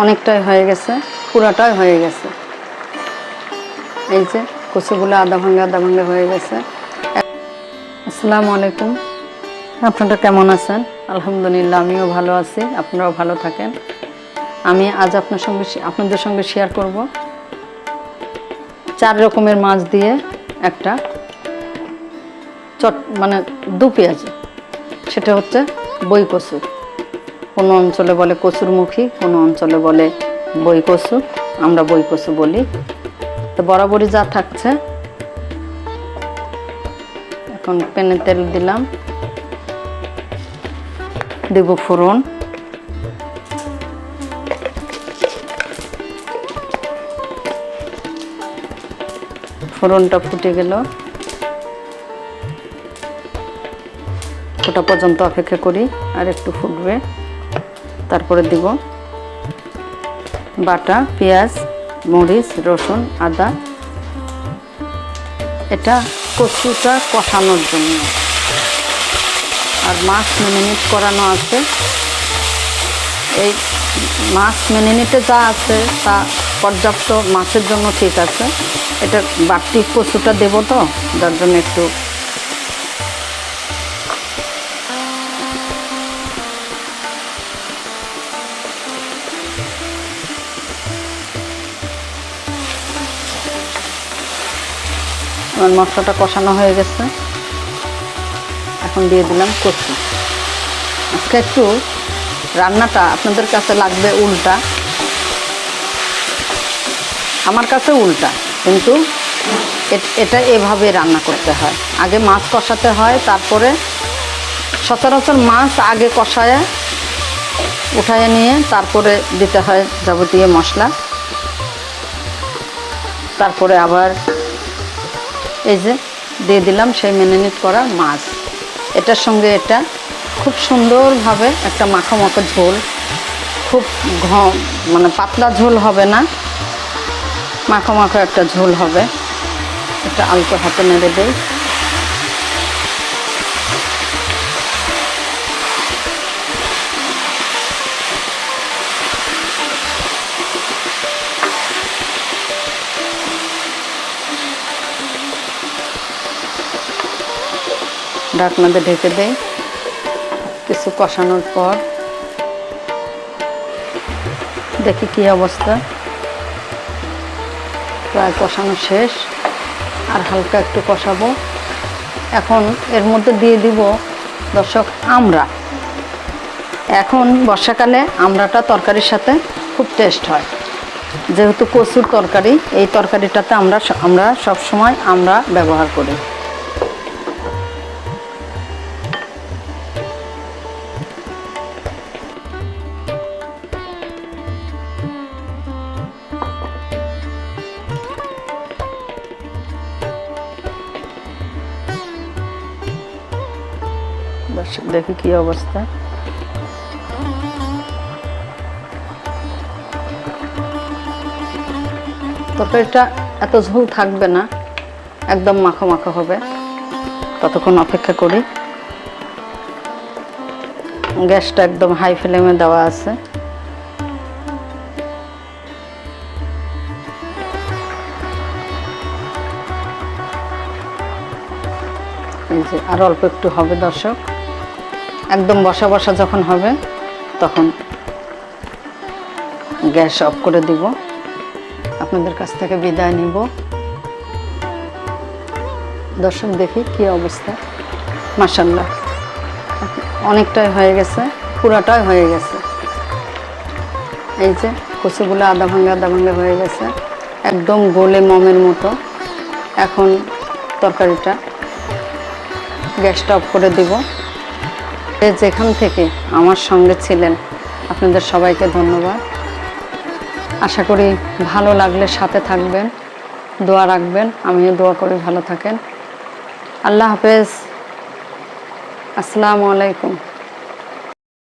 অনেকটাই হয়ে গেছে, পুরাটাই হয়ে গেছে। এই যে কচুগুলো আধা ভাঙ্গা হয়ে গেছে। আসসালামু আলাইকুম, আপনারা কেমন আছেন? আলহামদুলিল্লাহ, আমিও ভালো আছি, আপনারাও ভালো থাকেন। আমি আজ আপনাদের সঙ্গে শেয়ার করব 4 রকমের মাছ দিয়ে একটা মানে দু পেঁয়াজি। সেটা হচ্ছে বই কচু। কোনো অঞ্চলে বলে কচুরমুখী, কোনো অঞ্চলে বলে বই কচু, আমরা বই কচু বলি। তো বরাবরই যা থাকছে, এখন প্যানে তেল দিলাম, দেব ফোড়ন, ফোড়নটা ফুটে গেল, ফোটা পর্যন্ত অপেক্ষা করি, আর একটু ফুটবে। তারপরে দিব বাটা পেঁয়াজ, মরিচ, রসুন, আদা। এটা কচুটা কষানোর জন্য, আর মাছ ম্যারিনেট করানো আছে। এই মাছ ম্যারিনেটে যা আছে তা পর্যাপ্ত মাছের জন্য ঠিক আছে। এটা বাড়তি কচুটা দেবো তো, যার জন্য একটু আমার মশলাটা কষানো হয়ে গেছে। এখন দিয়ে দিলাম কচু। আজকে একটু রান্নাটা আপনাদের কাছে লাগবে উল্টা, আমার কাছে উল্টা, কিন্তু এটা এভাবে রান্না করতে হয়। আগে মাছ কষাতে হয়, তারপরে সচরাচর মাছ আগে কষায় উঠায় নিয়ে তারপরে দিতে হয় যাবতীয় মশলা। তারপরে আবার এই যে দিয়ে দিলাম সেই ম্যারিনেট করা মাছ। এটার সঙ্গে এটা খুব সুন্দরভাবে একটা মাখো মাখো ঝোল, খুব মানে পাতলা ঝোল হবে না, মাখো মাখো একটা ঝোল হবে। এটা অল্প হাতে নেড়ে দেই। ঢাকনা দিয়ে ঢেকে দেই। কিছু কষানোর পর দেখি কি অবস্থা। প্রায় কষানো শেষ, আর হালকা একটু কষাবো। এখন এর মধ্যে দিয়ে দিব দর্শক আমরা। এখন বর্ষাকালে আমড়াটা তরকারির সাথে খুব টেস্ট হয়, যেহেতু কচুর তরকারি। এই তরকারিটাতে আমরা সবসময় আমরা ব্যবহার করি। দেখি কি অবস্থা। তরকারিটা এত ঝোল থাকবে না, একদম মাখো মাখো হবে। ততক্ষণ অপেক্ষা করি। গ্যাসটা একদম হাই ফ্লেমে দেওয়া আছে। এই যে আর অল্প একটু হবে দর্শক। একদম বসা বসা যখন হবে তখন গ্যাস অফ করে দিব। আপনাদের কাছ থেকে বিদায় নিব। দর্শক দেখি কি অবস্থা। মাশাআল্লাহ, অনেকটাই হয়ে গেছে, পুরাটাই হয়ে গেছে। এই যে কচুগুলো আধা ভাঙ্গা হয়ে গেছে, একদম গোলে মমের মতো। এখন তরকারিটা গ্যাসটা অফ করে দিব। যেখান থেকে আমার সঙ্গে ছিলেন আপনাদের সবাইকে ধন্যবাদ। আশা করি ভালো লাগলে সাথে থাকবেন, দোয়া রাখবেন। আমিও দোয়া করি ভালো থাকেন। আল্লাহ হাফেজ। আসসালামু আলাইকুম।